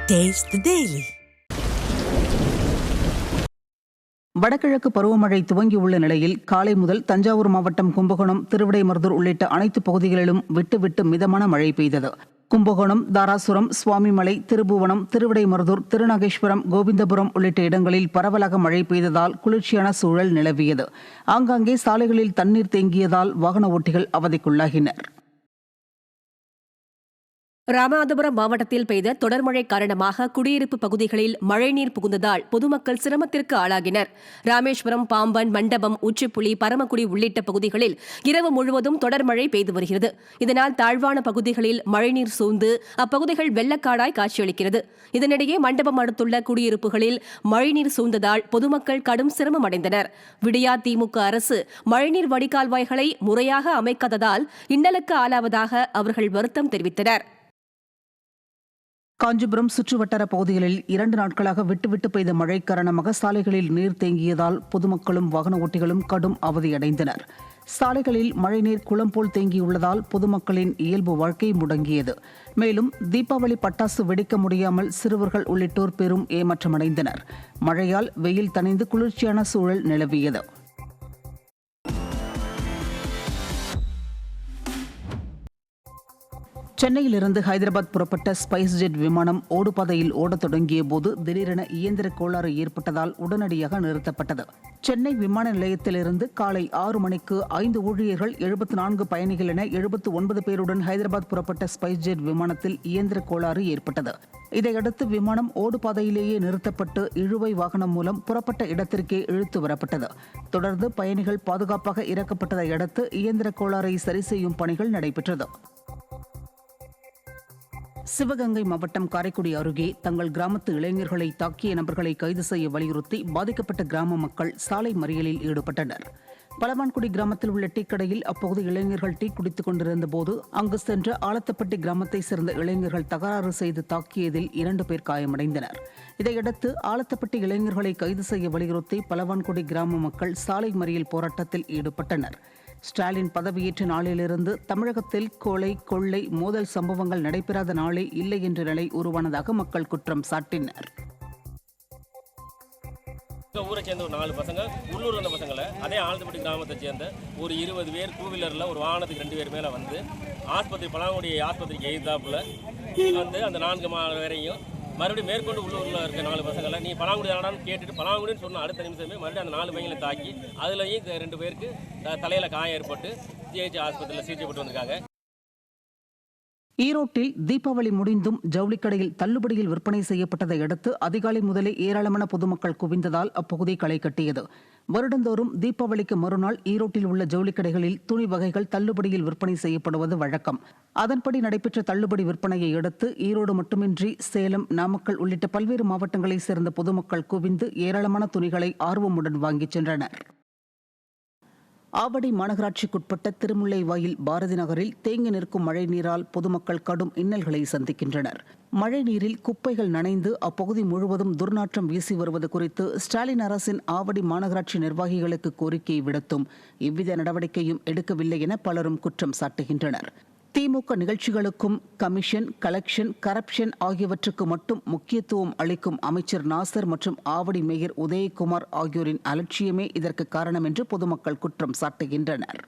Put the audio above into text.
Taste the Daily. வடகிழக்கு பருவமழை துவங்கியுள்ள நிலையில் காலை முதல் தஞ்சாவூர் மாவட்டம் கும்பகோணம், திருவிடைமருதூர் உள்ளிட்ட அனைத்து பகுதிகளிலும் விட்டு மிதமான மழை பெய்தது. கும்பகோணம், தாராசுரம், சுவாமிமலை, திருபுவனம், திருவிடைமருதூர், திருநாகேஸ்வரம், கோவிந்தபுரம் உள்ளிட்ட இடங்களில் பரவலாக மழை பெய்ததால் குளிர்ச்சியான சூழல் நிலவியது. ஆங்காங்கே சாலைகளில் தண்ணீர் தேங்கியதால் வாகன ஓட்டிகள் அவதிக்குள்ளாகினர். ராமநாதபுரம் மாவட்டத்தில் பெய்த தொடர் மழை காரணமாக குடியிருப்பு பகுதிகளில் மழைநீர் புகுந்ததால் பொதுமக்கள் சிரமத்திற்கு ஆளாகினர். ராமேஸ்வரம், பாம்பன், மண்டபம், உச்சிப்புலி, பரமக்குடி உள்ளிட்ட பகுதிகளில் இரவு முழுவதும் தொடர் மழை பெய்து வருகிறது. இதனால் தாழ்வான பகுதிகளில் மழைநீர் சூழ்ந்து அப்பகுதிகள் வெள்ளக்காடாய் காட்சியளிக்கிறது. இதனிடையே மண்டபம் அடுத்துள்ள குடியிருப்புகளில் மழைநீர் சூழ்ந்ததால் பொதுமக்கள் கடும் சிரமம் அடைந்தனர். விடியா திமுக அரசு மழைநீர் வடிகால்வாய்களை முறையாக அமைக்காததால் இன்னலுக்கு ஆளாவதாக அவர்கள் வருத்தம் தெரிவித்தனர். காஞ்சிபுரம் சுற்றுவட்டார பகுதிகளில் 2 நாட்களாக விட்டு பெய்த மழை காரணமாக சாலைகளில் நீர் தேங்கியதால் பொதுமக்களும் வாகன ஓட்டிகளும் கடும் அவதியடைந்தனர். சாலைகளில் மழைநீர் குளம் போல் தேங்கியுள்ளதால் பொதுமக்களின் இயல்பு வாழ்க்கை முடங்கியது. மேலும் தீபாவளி பட்டாசு வெடிக்க முடியாமல் சிறுவர்கள் உள்ளிட்டோர் பெரும் ஏமாற்றமடைந்தனர். மழையால் வெயில் தணிந்து குளிர்ச்சியான சூழல் நிலவியது. சென்னையிலிருந்து ஹைதராபாத் புறப்பட்ட ஸ்பைஸ் ஜெட் விமானம் ஓடுபாதையில் ஓடத் தொடங்கிய போது திடீரென இயந்திர கோளாறு ஏற்பட்டதால் உடனடியாக நிறுத்தப்பட்டது. சென்னை விமான நிலையத்திலிருந்து காலை 6 மணிக்கு 5 ஊழியர்கள், 74 பயணிகள் என 79 பேருடன் ஹைதராபாத் புறப்பட்ட ஸ்பைஸ் ஜெட் விமானத்தில் இயந்திர கோளாறு ஏற்பட்டது. இதையடுத்து விமானம் ஓடுபாதையிலேயே நிறுத்தப்பட்டு இழுவை வாகனம் மூலம் புறப்பட்ட இடத்திற்கே இழுத்து வரப்பட்டது. தொடர்ந்து பயணிகள் பாதுகாப்பாக இறக்கப்பட்டதை அடுத்து இயந்திர கோளாறை சரி செய்யும் பணிகள் நடைபெற்றது. சிவகங்கை மாவட்டம் காரைக்குடி அருகே தங்கள் கிராமத்து இளைஞர்களை தாக்கிய நபர்களை கைது செய்ய வலியுறுத்தி பாதிக்கப்பட்ட கிராம மக்கள் சாலை மறியலில் ஈடுபட்டனர். பலவான்குடி கிராமத்தில் உள்ள டீ கடையில் அப்போது இளைஞர்கள் டீ குடித்துக் கொண்டிருந்த போது அங்கு சென்ற ஆலத்தப்பட்டி கிராமத்தைச் சேர்ந்த இளைஞர்கள் தகராறு செய்து தாக்கியதில் 2 பேர் காயமடைந்தனர். இதையடுத்து ஆலத்தப்பட்டி இளைஞர்களை கைது செய்ய வலியுறுத்தி பலவான்குடி கிராம மக்கள் சாலை மறியல் போராட்டத்தில் ஈடுபட்டனர். ஸ்டாலின் பதவியேற்ற நாளிலிருந்து தமிழகத்தில் கொலை, கொள்ளை, மோதல் சம்பவங்கள் நடைபெறாத நாளே இல்லை என்ற நிலை உருவானதாக மக்கள் குற்றம் சாட்டினர். ஊரை சேர்ந்த ஒரு 4 பசங்க உள்ளூர் வந்த பசங்களை அதே ஆலத்தப்பட்டி கிராமத்தை சேர்ந்த ஒரு 20 பேர் 2 வீலரில் ஒரு வாகனத்துக்கு 2 பேர் மேலே வந்து ஆஸ்பத்திரி பலாங்குடி ஆஸ்பத்திரிக்கு எதிர்த்தாப்புல வந்து அந்த 4 பேரையும் மறுபடியும் மேற்கொண்டு உள்ளூரில் இருக்க 4 பசங்களை நீ பலாங்குடி தானான்னு கேட்டுட்டு பலாங்குடின்னு சொன்ன அடுத்த நிமிஷமே மறுபடியும் அந்த 4 பையங்களை தாக்கி அதுலேயும் 2 பேருக்கு தலையில் காயம் ஏற்பட்டு ஜிஹெச் ஆஸ்பத்திரியில் சிகிச்சை பெற்று வந்திருக்காங்க. ஈரோட்டில் தீபாவளி முடிந்தும் ஜவுளிக்கடையில் தள்ளுபடியில் விற்பனை செய்யப்பட்டதை அடுத்து அதிகாலை முதலே ஏராளமான பொதுமக்கள் குவிந்ததால் அப்பகுதி களை கட்டியது. வருடந்தோறும் தீபாவளிக்கு மறுநாள் ஈரோட்டில் உள்ள ஜவுளிக்கடைகளில் துணி வகைகள் தள்ளுபடியில் விற்பனை செய்யப்படுவது வழக்கம். அதன்படி நடைபெற்ற தள்ளுபடி விற்பனையை அடுத்து ஈரோடு மட்டுமின்றி சேலம், நாமக்கல் உள்ளிட்ட பல்வேறு மாவட்டங்களைச் சேர்ந்த பொதுமக்கள் குவிந்து ஏராளமான துணிகளை ஆர்வமுடன் வாங்கிச் சென்றனர். ஆவடி மாநகராட்சிக்குட்பட்ட திருமுல்லைவாயில் பாரதி நகரில் தேங்கி நிற்கும் மழை நீரால் பொதுமக்கள் கடும் இன்னல்களை சந்திக்கின்றனர். மழை நீரில் குப்பைகள் நனைந்து அப்பகுதி முழுவதும் துர்நாற்றம் வீசி வருவது குறித்து ஸ்டாலின் அரசின் ஆவடி மாநகராட்சி நிர்வாகிகளுக்கு கோரிக்கை விடுத்தும் எவ்வித நடவடிக்கையும் எடுக்கவில்லை என பலரும் குற்றம் சாட்டுகின்றனர். திமுக நிகழ்ச்சிகளுக்கும் கமிஷன், கலெக்ஷன், கரப்ஷன் ஆகியவற்றுக்கு மட்டும் முக்கியத்துவம் அளிக்கும் அமைச்சர் நாசர் மற்றும் ஆவடி மேயர் உதயகுமார் ஆகியோரின் அலட்சியமே இதற்கு காரணம் என்று பொதுமக்கள் குற்றம் சாட்டுகின்றனர்.